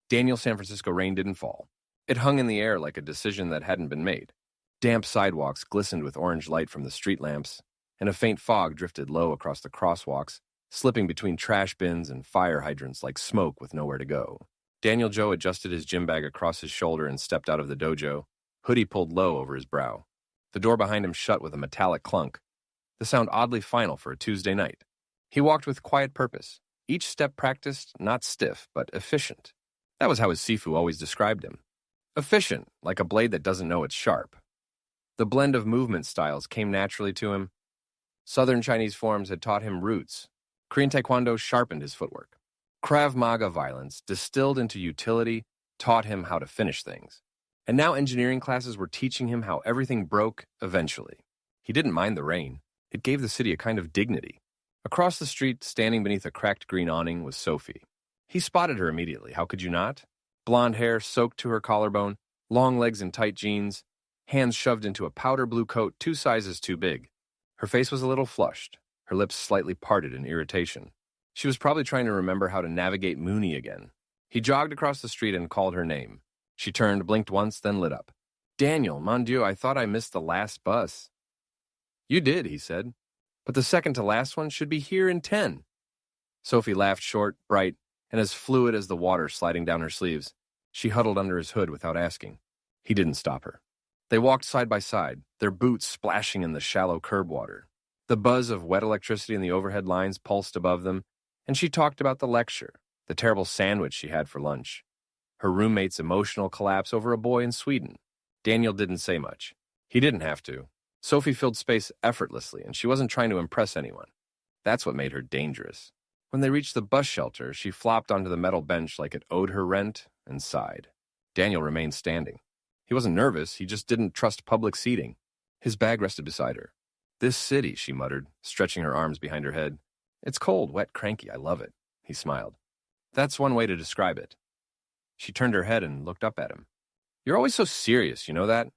Daniel San Francisco rain didn't fall. It hung in the air like a decision that hadn't been made. Damp sidewalks glistened with orange light from the street lamps, and a faint fog drifted low across the crosswalks, slipping between trash bins and fire hydrants like smoke with nowhere to go. Daniel Joe adjusted his gym bag across his shoulder and stepped out of the dojo, hoodie pulled low over his brow. The door behind him shut with a metallic clunk, the sound oddly final for a Tuesday night. He walked with quiet purpose, each step practiced, not stiff, but efficient. That was how his Sifu always described him. Efficient, like a blade that doesn't know it's sharp. The blend of movement styles came naturally to him. Southern Chinese forms had taught him roots. Korean Taekwondo sharpened his footwork. Krav Maga violence, distilled into utility, taught him how to finish things. And now engineering classes were teaching him how everything broke eventually. He didn't mind the rain. It gave the city a kind of dignity. Across the street, standing beneath a cracked green awning, was Sophie. He spotted her immediately. How could you not? Blonde hair soaked to her collarbone, long legs in tight jeans, hands shoved into a powder blue coat 2 sizes too big. Her face was a little flushed, her lips slightly parted in irritation. She was probably trying to remember how to navigate Mooney again. He jogged across the street and called her name. She turned, blinked once, then lit up. Daniel, mon Dieu, I thought I missed the last bus. You did, he said. But the second to last one should be here in 10. Sophie laughed short, bright, and as fluid as the water sliding down her sleeves. She huddled under his hood without asking. He didn't stop her. They walked side by side, their boots splashing in the shallow curb water. The buzz of wet electricity in the overhead lines pulsed above them, and she talked about the lecture, the terrible sandwich she had for lunch, her roommate's emotional collapse over a boy in Sweden. Daniel didn't say much. He didn't have to. Sophie filled space effortlessly, and she wasn't trying to impress anyone. That's what made her dangerous. When they reached the bus shelter, she flopped onto the metal bench like it owed her rent and sighed. Daniel remained standing. He wasn't nervous, he just didn't trust public seating. His bag rested beside her. This city, she muttered, stretching her arms behind her head. It's cold, wet, cranky, I love it. He smiled. That's one way to describe it. She turned her head and looked up at him. You're always so serious, you know that?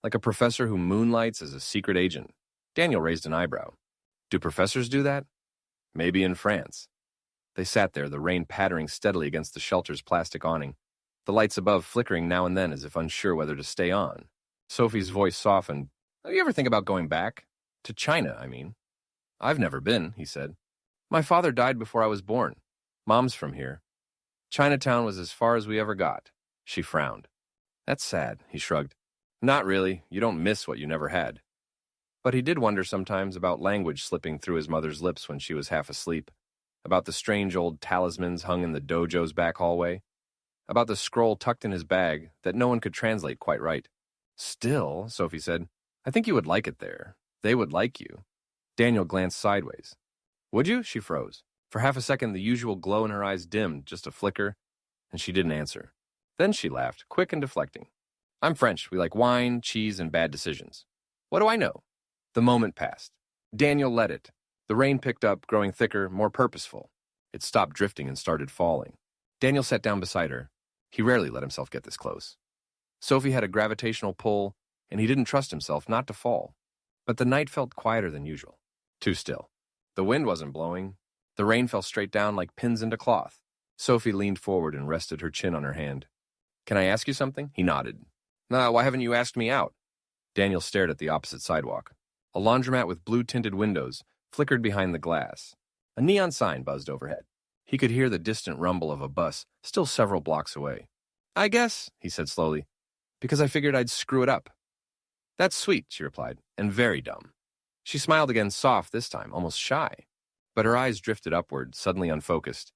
Like a professor who moonlights as a secret agent. Daniel raised an eyebrow. Do professors do that? Maybe in France. They sat there, the rain pattering steadily against the shelter's plastic awning, the lights above flickering now and then as if unsure whether to stay on. Sophie's voice softened. You ever think about going back? To China, I mean. I've never been, he said. My father died before I was born. Mom's from here. Chinatown was as far as we ever got. She frowned. That's sad, he shrugged. Not really. You don't miss what you never had. But he did wonder sometimes about language slipping through his mother's lips when she was half asleep, about the strange old talismans hung in the dojo's back hallway, about the scroll tucked in his bag that no one could translate quite right. Still, Sophie said, I think you would like it there. They would like you. Daniel glanced sideways. Would you? She froze. For half a second, the usual glow in her eyes dimmed, just a flicker, and she didn't answer. Then she laughed, quick and deflecting. I'm French. We like wine, cheese, and bad decisions. What do I know? The moment passed. Daniel let it. The rain picked up, growing thicker, more purposeful. It stopped drifting and started falling. Daniel sat down beside her. He rarely let himself get this close. Sophie had a gravitational pull, and he didn't trust himself not to fall. But the night felt quieter than usual. Too still. The wind wasn't blowing. The rain fell straight down like pins into cloth. Sophie leaned forward and rested her chin on her hand. Can I ask you something? He nodded. No, why haven't you asked me out? Daniel stared at the opposite sidewalk. A laundromat with blue-tinted windows flickered behind the glass. A neon sign buzzed overhead. He could hear the distant rumble of a bus, still several blocks away. I guess, he said slowly, because I figured I'd screw it up. That's sweet, she replied, and very dumb. She smiled again, soft this time, almost shy. But her eyes drifted upward, suddenly unfocused.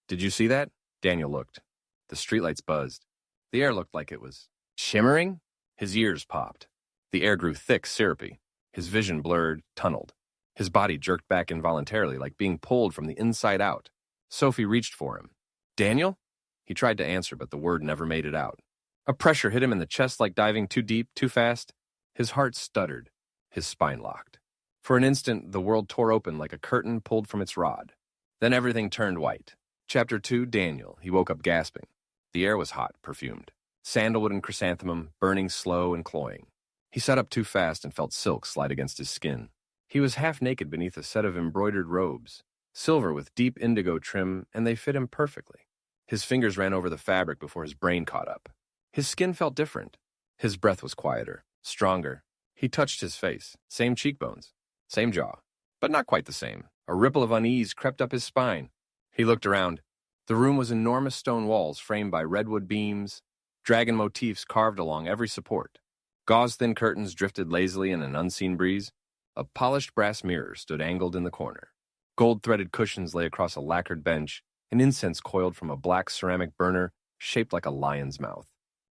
Did you see that? Daniel looked. The streetlights buzzed. The air looked like it was shimmering. His ears popped. The air grew thick, syrupy. His vision blurred, tunneled. His body jerked back involuntarily, like being pulled from the inside out. Sophie reached for him. Daniel? He tried to answer, but the word never made it out. A pressure hit him in the chest like diving too deep, too fast. His heart stuttered. His spine locked. For an instant, the world tore open like a curtain pulled from its rod. Then everything turned white. Chapter 2, Daniel. He woke up gasping. The air was hot, perfumed. Sandalwood and chrysanthemum, burning slow and cloying. He sat up too fast and felt silk slide against his skin. He was half naked beneath a set of embroidered robes, silver with deep indigo trim, and they fit him perfectly. His fingers ran over the fabric before his brain caught up. His skin felt different. His breath was quieter, stronger. He touched his face. Same cheekbones, same jaw, but not quite the same. A ripple of unease crept up his spine. He looked around. The room was enormous stone walls framed by redwood beams, dragon motifs carved along every support. Gauze-thin curtains drifted lazily in an unseen breeze. A polished brass mirror stood angled in the corner. Gold-threaded cushions lay across a lacquered bench, and incense coiled from a black ceramic burner shaped like a lion's mouth.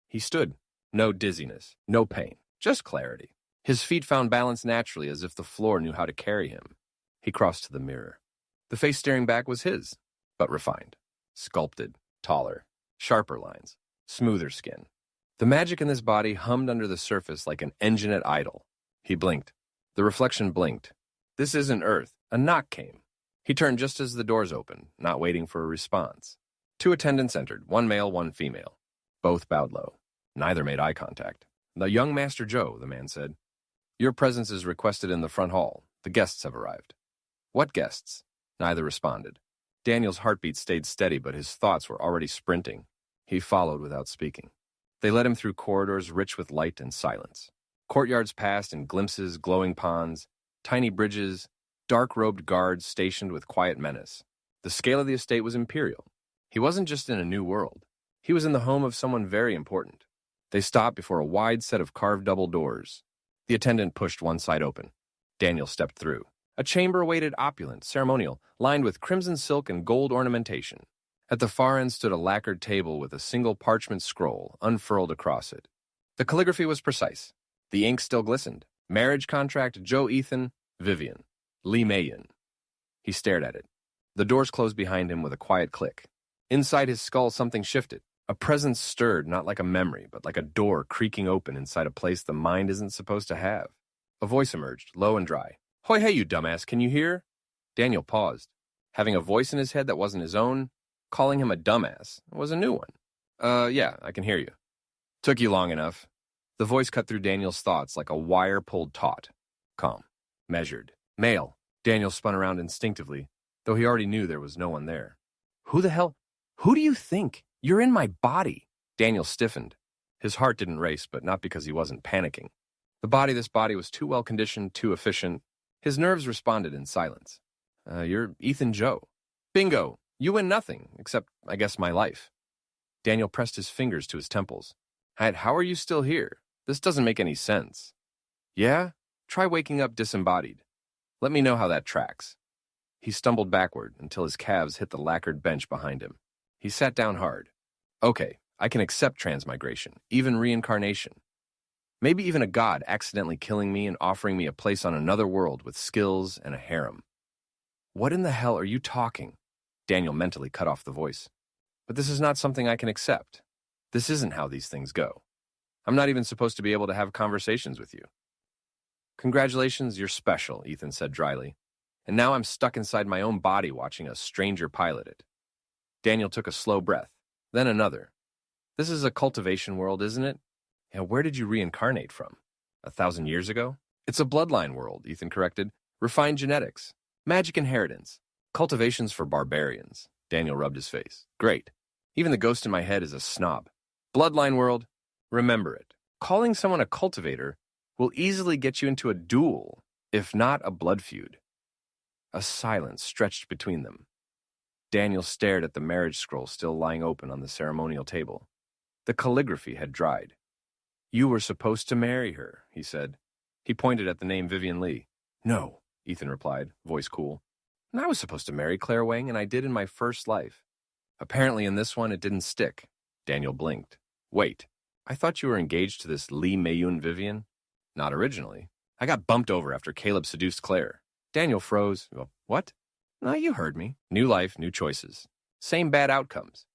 He stood. No dizziness, no pain, just clarity. His feet found balance naturally, as if the floor knew how to carry him. He crossed to the mirror. The face staring back was his, but refined, sculpted, taller, sharper lines, smoother skin. The magic in this body hummed under the surface like an engine at idle. He blinked. The reflection blinked. This isn't Earth. A knock came. He turned just as the doors opened, not waiting for a response. 2 attendants entered, 1 male, 1 female. Both bowed low. Neither made eye contact. "The young Master Joe," the man said. "Your presence is requested in the front hall. The guests have arrived." "What guests?" Neither responded. Daniel's heartbeat stayed steady, but his thoughts were already sprinting. He followed without speaking. They led him through corridors rich with light and silence. Courtyards passed in glimpses, glowing ponds, tiny bridges, dark-robed guards stationed with quiet menace. The scale of the estate was imperial. He wasn't just in a new world. He was in the home of someone very important. They stopped before a wide set of carved double doors. The attendant pushed one side open. Daniel stepped through. A chamber awaited opulent, ceremonial, lined with crimson silk and gold ornamentation. At the far end stood a lacquered table with a single parchment scroll unfurled across it. The calligraphy was precise. The ink still glistened. Marriage contract, Joe Ethan, Vivian, Lee Mayen. He stared at it. The doors closed behind him with a quiet click. Inside his skull, something shifted. A presence stirred, not like a memory, but like a door creaking open inside a place the mind isn't supposed to have. A voice emerged, low and dry. "Hoy, hey, you dumbass, can you hear?" Daniel paused. Having a voice in his head that wasn't his own, calling him a dumbass, was a new one. Yeah, I can hear you." "Took you long enough." The voice cut through Daniel's thoughts like a wire pulled taut. Calm. Measured. Male. Daniel spun around instinctively, though he already knew there was no one there. "Who the hell? Who do you think? You're in my body." Daniel stiffened. His heart didn't race, but not because he wasn't panicking. This body was too well-conditioned, too efficient. His nerves responded in silence. You're Ethan Joe." "Bingo! You win nothing, except, I guess, my life." Daniel pressed his fingers to his temples. How are you still here? This doesn't make any sense." "Yeah? Try waking up disembodied. Let me know how that tracks." He stumbled backward until his calves hit the lacquered bench behind him. He sat down hard. "Okay, I can accept transmigration, even reincarnation. Maybe even a god accidentally killing me and offering me a place on another world with skills and a harem." "What in the hell are you talking?" Daniel mentally cut off the voice. "But this is not something I can accept. This isn't how these things go. I'm not even supposed to be able to have conversations with you." "Congratulations, you're special," Ethan said dryly. "And now I'm stuck inside my own body watching a stranger pilot it." Daniel took a slow breath, then another. "This is a cultivation world, isn't it? Yeah, where did you reincarnate from? 1,000 years ago?" "It's a bloodline world," Ethan corrected. "Refined genetics. Magic inheritance. Cultivation's for barbarians." Daniel rubbed his face. "Great. Even the ghost in my head is a snob. Bloodline world, remember it. Calling someone a cultivator will easily get you into a duel, if not a blood feud." A silence stretched between them. Daniel stared at the marriage scroll still lying open on the ceremonial table. The calligraphy had dried. "You were supposed to marry her," he said. He pointed at the name Vivian Lee. "No," Ethan replied, voice cool. "And I was supposed to marry Claire Wang, and I did in my first life. Apparently in this one it didn't stick." Daniel blinked. "Wait, I thought you were engaged to this Lee Mayun Vivian?" "Not originally. I got bumped over after Caleb seduced Claire." Daniel froze. "What?" "No, you heard me. New life, new choices. Same bad outcomes.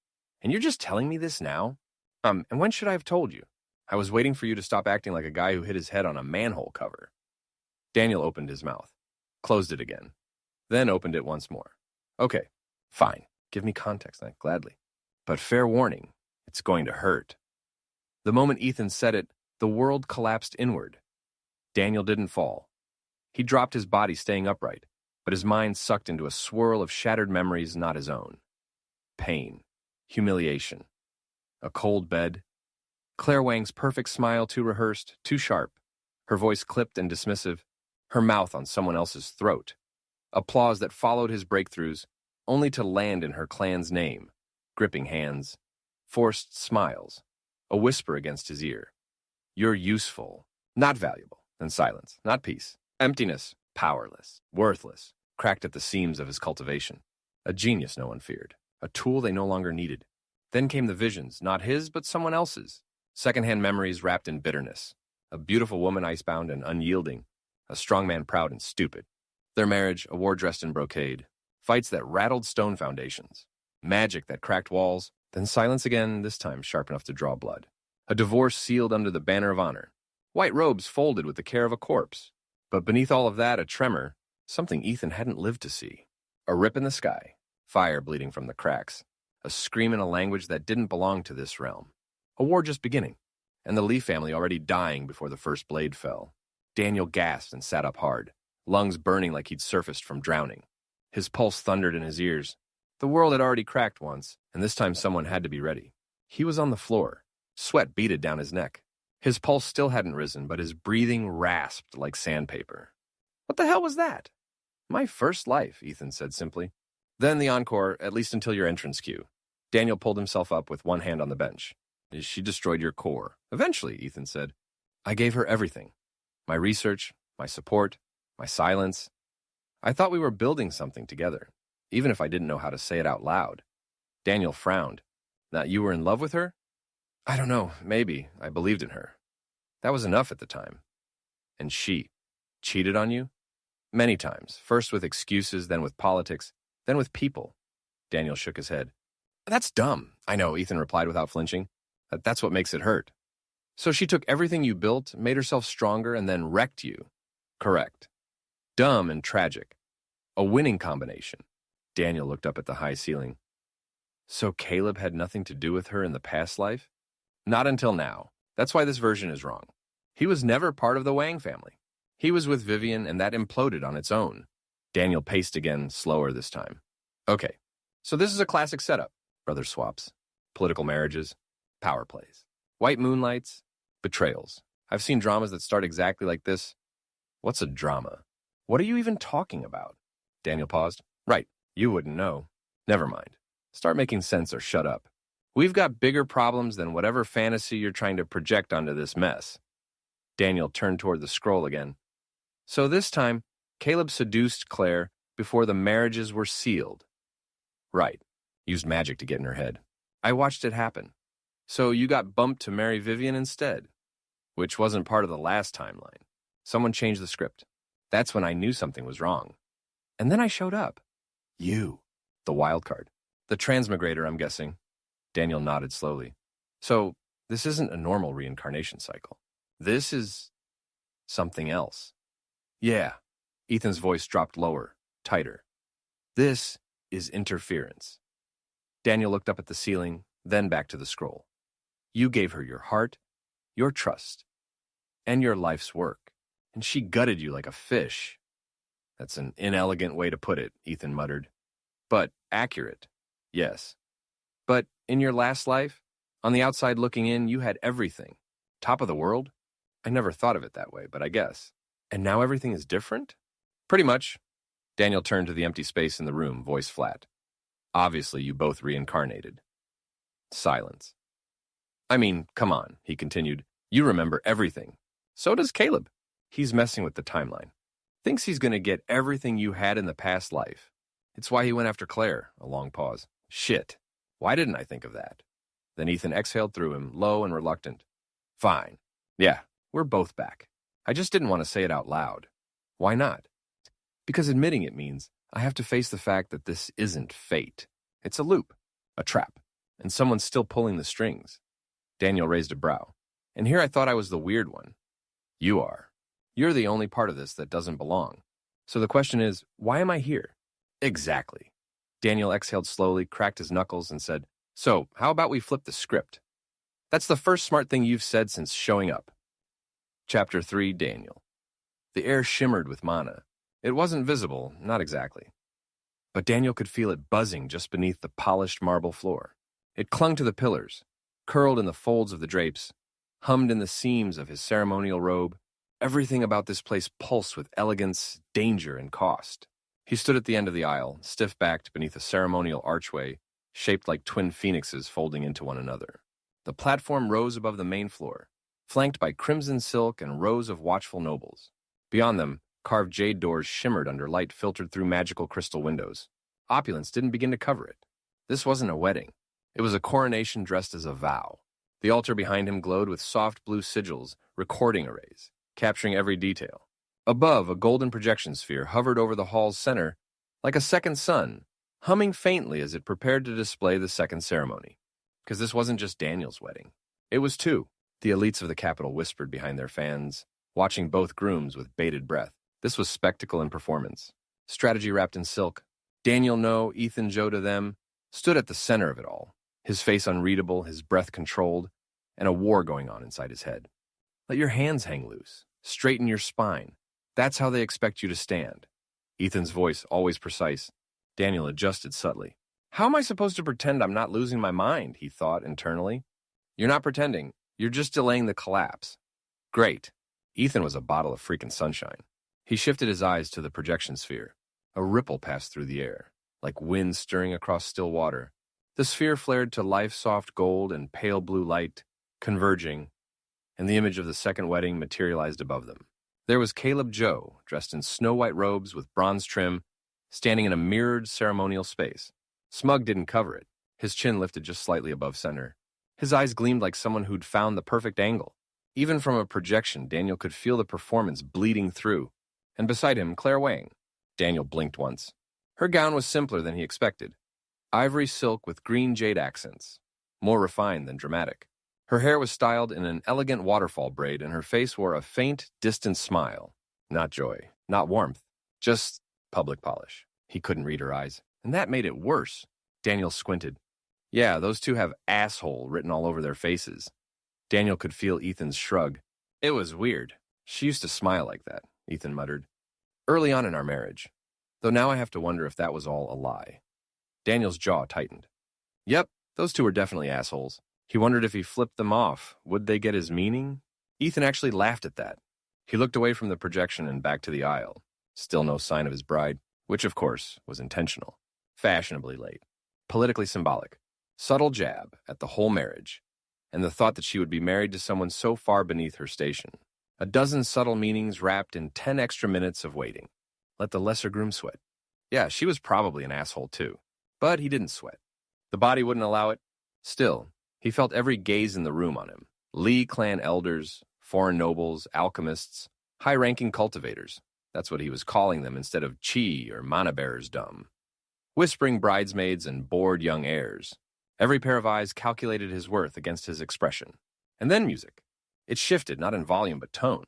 And you're just telling me this now? And when should I have told you? I was waiting for you to stop acting like a guy who hit his head on a manhole cover." Daniel opened his mouth, closed it again, then opened it once more. "Okay, fine. Give me context, gladly. But fair warning, it's going to hurt." The moment Ethan said it, the world collapsed inward. Daniel didn't fall. He dropped his body staying upright, but his mind sucked into a swirl of shattered memories not his own. Pain. humiliation, a cold bed, Claire Wang's perfect smile too rehearsed, too sharp, her voice clipped and dismissive, her mouth on someone else's throat, applause that followed his breakthroughs, only to land in her clan's name, gripping hands, forced smiles, a whisper against his ear. You're useful, not valuable, and silence, not peace. Emptiness, powerless, worthless, cracked at the seams of his cultivation. A genius no one feared, a tool they no longer needed. Then came the visions, not his, but someone else's. Secondhand memories wrapped in bitterness. A beautiful woman icebound and unyielding. A strong man proud and stupid. Their marriage, a war dressed in brocade. Fights that rattled stone foundations. Magic that cracked walls. Then silence again, this time sharp enough to draw blood. A divorce sealed under the banner of honor. White robes folded with the care of a corpse. But beneath all of that, a tremor, something Ethan hadn't lived to see. A rip in the sky, fire bleeding from the cracks. A scream in a language that didn't belong to this realm. A war just beginning, and the Lee family already dying before the first blade fell. Daniel gasped and sat up hard, lungs burning like he'd surfaced from drowning. His pulse thundered in his ears. The world had already cracked once, and this time someone had to be ready. He was on the floor, sweat beaded down his neck. His pulse still hadn't risen, but his breathing rasped like sandpaper. What the hell was that? My first life, Ethan said simply. Then the encore, at least until your entrance cue. Daniel pulled himself up with one hand on the bench. She destroyed your core. Eventually, Ethan said. I gave her everything. My research, my support, my silence. I thought we were building something together, even if I didn't know how to say it out loud. Daniel frowned. That you were in love with her? I don't know, maybe. I believed in her. That was enough at the time. And she cheated on you? Many times, first with excuses, then with politics, then with people. Daniel shook his head. That's dumb. I know, Ethan replied without flinching. That's what makes it hurt. So she took everything you built, made herself stronger, and then wrecked you. Correct. Dumb and tragic. A winning combination. Daniel looked up at the high ceiling. So Caleb had nothing to do with her in the past life? Not until now. That's why this version is wrong. He was never part of the Wang family. He was with Vivian, and that imploded on its own. Daniel paced again, slower this time. Okay, so this is a classic setup. Brother swaps, political marriages, power plays, white moonlights, betrayals. I've seen dramas that start exactly like this. What's a drama? What are you even talking about? Daniel paused. Right, you wouldn't know. Never mind. Start making sense or shut up. We've got bigger problems than whatever fantasy you're trying to project onto this mess. Daniel turned toward the scroll again. So this time, Caleb seduced Claire before the marriages were sealed. Right. Used magic to get in her head. I watched it happen. So you got bumped to marry Vivian instead, which wasn't part of the last timeline. Someone changed the script. That's when I knew something was wrong. And then I showed up. You. The wild card. The transmigrator, I'm guessing. Daniel nodded slowly. So this isn't a normal reincarnation cycle. This is something else. Yeah. Ethan's voice dropped lower, tighter. This is interference. Daniel looked up at the ceiling, then back to the scroll. You gave her your heart, your trust, and your life's work, and she gutted you like a fish. That's an inelegant way to put it, Ethan muttered. But accurate, yes. But in your last life, on the outside looking in, you had everything. Top of the world? I never thought of it that way, but I guess. And now everything is different? Pretty much. Daniel turned to the empty space in the room, voice flat. Obviously, you both reincarnated. Silence. I mean, come on, he continued. You remember everything. So does Caleb. He's messing with the timeline. Thinks he's going to get everything you had in the past life. It's why he went after Claire. A long pause. Shit. Why didn't I think of that? Then Ethan exhaled through him, low and reluctant. Fine. Yeah, we're both back. I just didn't want to say it out loud. Why not? Because admitting it means I have to face the fact that this isn't fate. It's a loop, a trap, and someone's still pulling the strings. Daniel raised a brow. And here I thought I was the weird one. You are. You're the only part of this that doesn't belong. So the question is, why am I here? Exactly. Daniel exhaled slowly, cracked his knuckles, and said, So, how about we flip the script? That's the first smart thing you've said since showing up. Chapter 3, Daniel. The air shimmered with mana. It wasn't visible, not exactly. But Daniel could feel it buzzing just beneath the polished marble floor. It clung to the pillars, curled in the folds of the drapes, hummed in the seams of his ceremonial robe. Everything about this place pulsed with elegance, danger, and cost. He stood at the end of the aisle, stiff-backed beneath a ceremonial archway, shaped like twin phoenixes folding into one another. The platform rose above the main floor, flanked by crimson silk and rows of watchful nobles. Beyond them, carved jade doors shimmered under light filtered through magical crystal windows. Opulence didn't begin to cover it. This wasn't a wedding. It was a coronation dressed as a vow. The altar behind him glowed with soft blue sigils, recording arrays, capturing every detail. Above, a golden projection sphere hovered over the hall's center like a second sun, humming faintly as it prepared to display the second ceremony. Because this wasn't just Daniel's wedding. It was two. The elites of the capital whispered behind their fans, watching both grooms with bated breath. This was spectacle and performance. Strategy wrapped in silk. Daniel No, Ethan Joe to them, stood at the center of it all, his face unreadable, his breath controlled, and a war going on inside his head. Let your hands hang loose. Straighten your spine. That's how they expect you to stand. Ethan's voice, always precise. Daniel adjusted subtly. How am I supposed to pretend I'm not losing my mind, he thought internally. You're not pretending. You're just delaying the collapse. Great. Ethan was a bottle of freaking sunshine. He shifted his eyes to the projection sphere. A ripple passed through the air, like wind stirring across still water. The sphere flared to life-soft gold and pale blue light, converging, and the image of the second wedding materialized above them. There was Caleb Joe, dressed in snow-white robes with bronze trim, standing in a mirrored ceremonial space. Smug didn't cover it. His chin lifted just slightly above center. His eyes gleamed like someone who'd found the perfect angle. Even from a projection, Daniel could feel the performance bleeding through. And beside him, Claire Wang. Daniel blinked once. Her gown was simpler than he expected. Ivory silk with green jade accents. More refined than dramatic. Her hair was styled in an elegant waterfall braid, and her face wore a faint, distant smile. Not joy, not warmth, just public polish. He couldn't read her eyes, and that made it worse. Daniel squinted. Yeah, those two have asshole written all over their faces. Daniel could feel Ethan's shrug. It was weird. She used to smile like that, Ethan muttered. Early on in our marriage. Though now I have to wonder if that was all a lie. Daniel's jaw tightened. Yep, those two were definitely assholes. He wondered if he flipped them off, would they get his meaning? Ethan actually laughed at that. He looked away from the projection and back to the aisle. Still no sign of his bride, which, of course, was intentional. Fashionably late. Politically symbolic. Subtle jab at the whole marriage, and the thought that she would be married to someone so far beneath her station. A dozen subtle meanings wrapped in 10 extra minutes of waiting. Let the lesser groom sweat. Yeah, she was probably an asshole too. But he didn't sweat. The body wouldn't allow it. Still, he felt every gaze in the room on him. Lee clan elders, foreign nobles, alchemists, high-ranking cultivators. That's what he was calling them instead of chi or mana bearers dumb. Whispering bridesmaids and bored young heirs. Every pair of eyes calculated his worth against his expression. And then music. It shifted, not in volume but tone.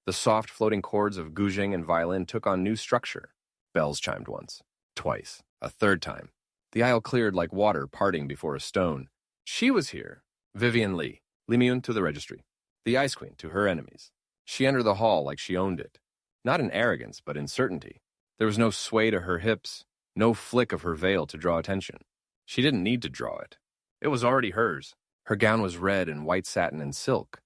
The soft floating chords of guzheng and violin took on new structure. Bells chimed once, twice, a third time. The aisle cleared like water parting before a stone. She was here. Vivian Lee. Lee Myun to the registry. The Ice Queen to her enemies. She entered the hall like she owned it. Not in arrogance, but in certainty. There was no sway to her hips, no flick of her veil to draw attention. She didn't need to draw it. It was already hers. Her gown was red and white satin and silk,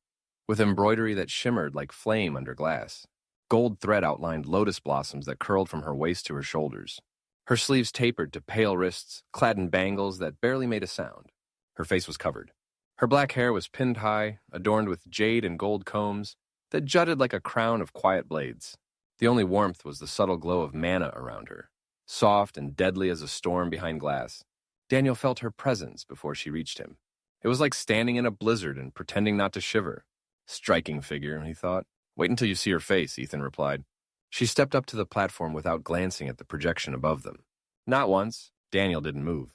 with embroidery that shimmered like flame under glass. Gold thread outlined lotus blossoms that curled from her waist to her shoulders. Her sleeves tapered to pale wrists, clad in bangles that barely made a sound. Her face was covered. Her black hair was pinned high, adorned with jade and gold combs that jutted like a crown of quiet blades. The only warmth was the subtle glow of manna around her, soft and deadly as a storm behind glass. Daniel felt her presence before she reached him. It was like standing in a blizzard and pretending not to shiver. Striking figure, he thought. Wait until you see her face, Ethan replied. She stepped up to the platform without glancing at the projection above them. Not once. Daniel didn't move.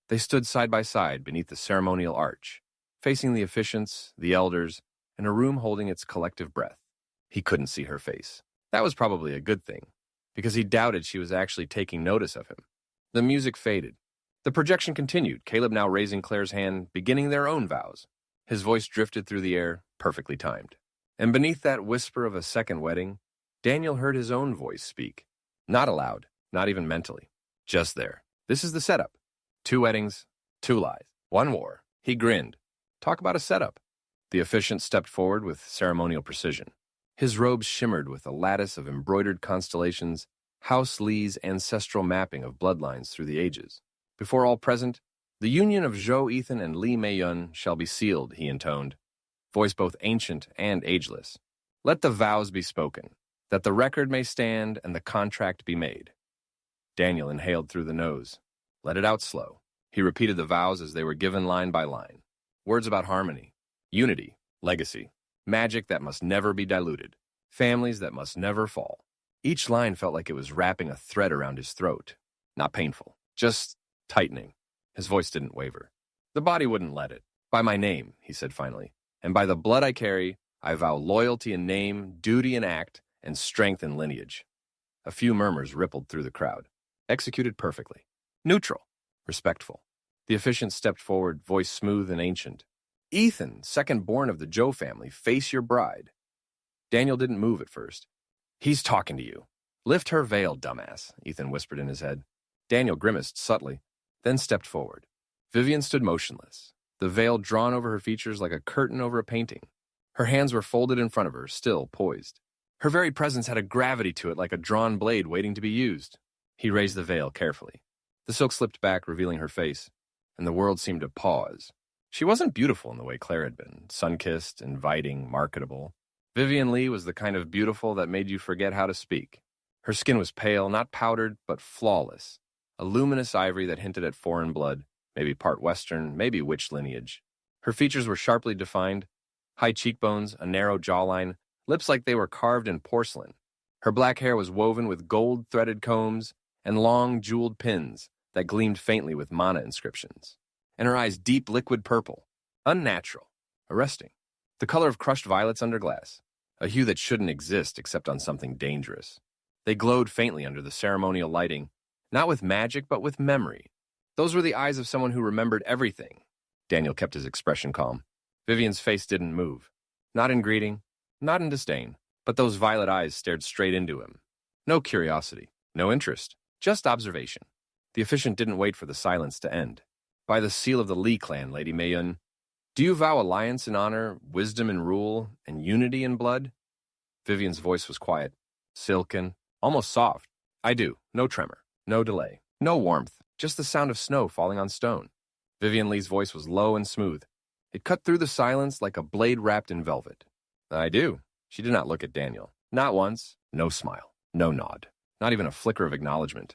They stood side by side beneath the ceremonial arch, facing the officiants, the elders, and a room holding its collective breath. He couldn't see her face. That was probably a good thing, because he doubted she was actually taking notice of him. The music faded. The projection continued, Caleb now raising Claire's hand, beginning their own vows. His voice drifted through the air, perfectly timed. And beneath that whisper of a second wedding, Daniel heard his own voice speak. Not aloud, not even mentally. Just there. This is the setup. 2 weddings, 2 lies. One war. He grinned. Talk about a setup. The officiant stepped forward with ceremonial precision. His robes shimmered with a lattice of embroidered constellations, House Lee's ancestral mapping of bloodlines through the ages. Before all present, the union of Zhou Ethan and Li Meiyun shall be sealed, he intoned, voice both ancient and ageless. Let the vows be spoken, that the record may stand and the contract be made. Daniel inhaled through the nose. Let it out slow. He repeated the vows as they were given line by line. Words about harmony, unity, legacy, magic that must never be diluted, families that must never fall. Each line felt like it was wrapping a thread around his throat. Not painful, just tightening. His voice didn't waver. The body wouldn't let it. By my name, he said finally, and by the blood I carry, I vow loyalty in name, duty in act, and strength in lineage. A few murmurs rippled through the crowd. Executed perfectly. Neutral. Respectful. The officiant stepped forward, voice smooth and ancient. Ethan, second born of the Zhou family, face your bride. Daniel didn't move at first. He's talking to you. Lift her veil, dumbass, Ethan whispered in his head. Daniel grimaced subtly, then stepped forward. Vivian stood motionless, the veil drawn over her features like a curtain over a painting. Her hands were folded in front of her, still poised. Her very presence had a gravity to it like a drawn blade waiting to be used. He raised the veil carefully. The silk slipped back, revealing her face, and the world seemed to pause. She wasn't beautiful in the way Claire had been, sun-kissed, inviting, marketable. Vivian Lee was the kind of beautiful that made you forget how to speak. Her skin was pale, not powdered, but flawless. A luminous ivory that hinted at foreign blood, maybe part Western, maybe witch lineage. Her features were sharply defined, high cheekbones, a narrow jawline, lips like they were carved in porcelain. Her black hair was woven with gold-threaded combs and long, jeweled pins that gleamed faintly with mana inscriptions. And her eyes deep liquid purple, unnatural, arresting. The color of crushed violets under glass, a hue that shouldn't exist except on something dangerous. They glowed faintly under the ceremonial lighting, not with magic, but with memory. Those were the eyes of someone who remembered everything. Daniel kept his expression calm. Vivian's face didn't move. Not in greeting, not in disdain, but those violet eyes stared straight into him. No curiosity, no interest, just observation. The officiant didn't wait for the silence to end. By the seal of the Li clan, Lady Meiyun, do you vow alliance in honor, wisdom in rule, and unity in blood? Vivian's voice was quiet, silken, almost soft. I do. No tremor, no delay, no warmth, just the sound of snow falling on stone. Vivian Lee's voice was low and smooth. It cut through the silence like a blade wrapped in velvet. I do. She did not look at Daniel. Not once. No smile. No nod. Not even a flicker of acknowledgement.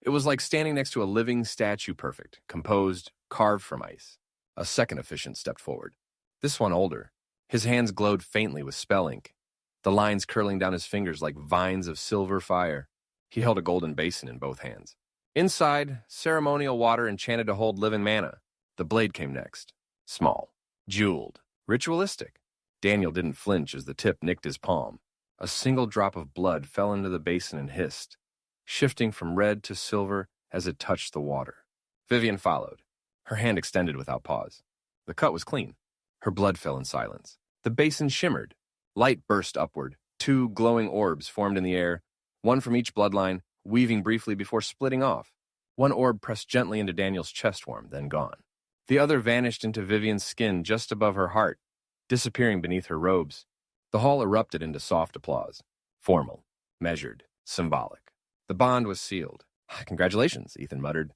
It was like standing next to a living statue, perfect, composed, carved from ice. A second officiant stepped forward. This one older. His hands glowed faintly with spell ink, the lines curling down his fingers like vines of silver fire. He held a golden basin in both hands. Inside, ceremonial water enchanted to hold living mana. The blade came next. Small. Jeweled. Ritualistic. Daniel didn't flinch as the tip nicked his palm. A single drop of blood fell into the basin and hissed, shifting from red to silver as it touched the water. Vivian followed, her hand extended without pause. The cut was clean. Her blood fell in silence. The basin shimmered. Light burst upward. 2 glowing orbs formed in the air, one from each bloodline, weaving briefly before splitting off. One orb pressed gently into Daniel's chest warm, then gone. The other vanished into Vivian's skin just above her heart, disappearing beneath her robes. The hall erupted into soft applause. Formal, measured, symbolic. The bond was sealed. Congratulations, Ethan muttered.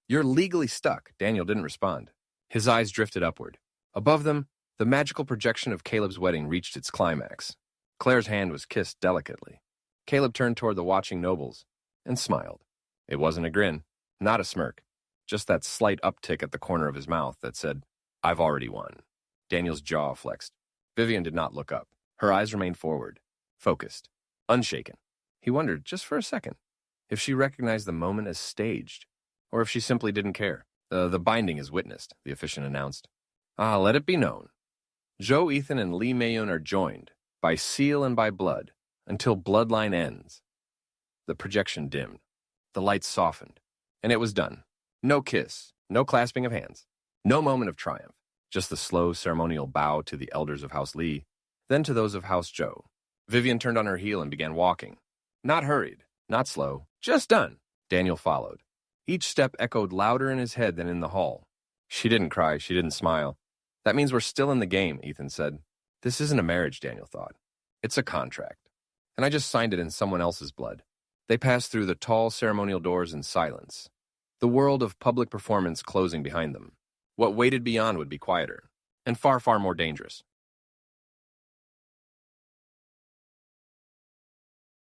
You're legally stuck. Daniel didn't respond. His eyes drifted upward. Above them, the magical projection of Caleb's wedding reached its climax. Claire's hand was kissed delicately. Caleb turned toward the watching nobles and smiled. It wasn't a grin, not a smirk, just that slight uptick at the corner of his mouth that said, I've already won. Daniel's jaw flexed. Vivian did not look up. Her eyes remained forward, focused, unshaken. He wondered, just for a second, if she recognized the moment as staged, or if she simply didn't care. The binding is witnessed, the officiant announced. Let it be known. Zhou Ethan and Li Meiyun are joined, by seal and by blood, until bloodline ends. The projection dimmed. The lights softened. And it was done. No kiss, no clasping of hands, no moment of triumph, just the slow ceremonial bow to the elders of House Li, then to those of House Zhou. Vivian turned on her heel and began walking. Not hurried, not slow, just done. Daniel followed. Each step echoed louder in his head than in the hall. She didn't cry. She didn't smile. That means we're still in the game, Ethan said. This isn't a marriage, Daniel thought. It's a contract. And I just signed it in someone else's blood. They passed through the tall ceremonial doors in silence, the world of public performance closing behind them. What waited beyond would be quieter, and far, far more dangerous.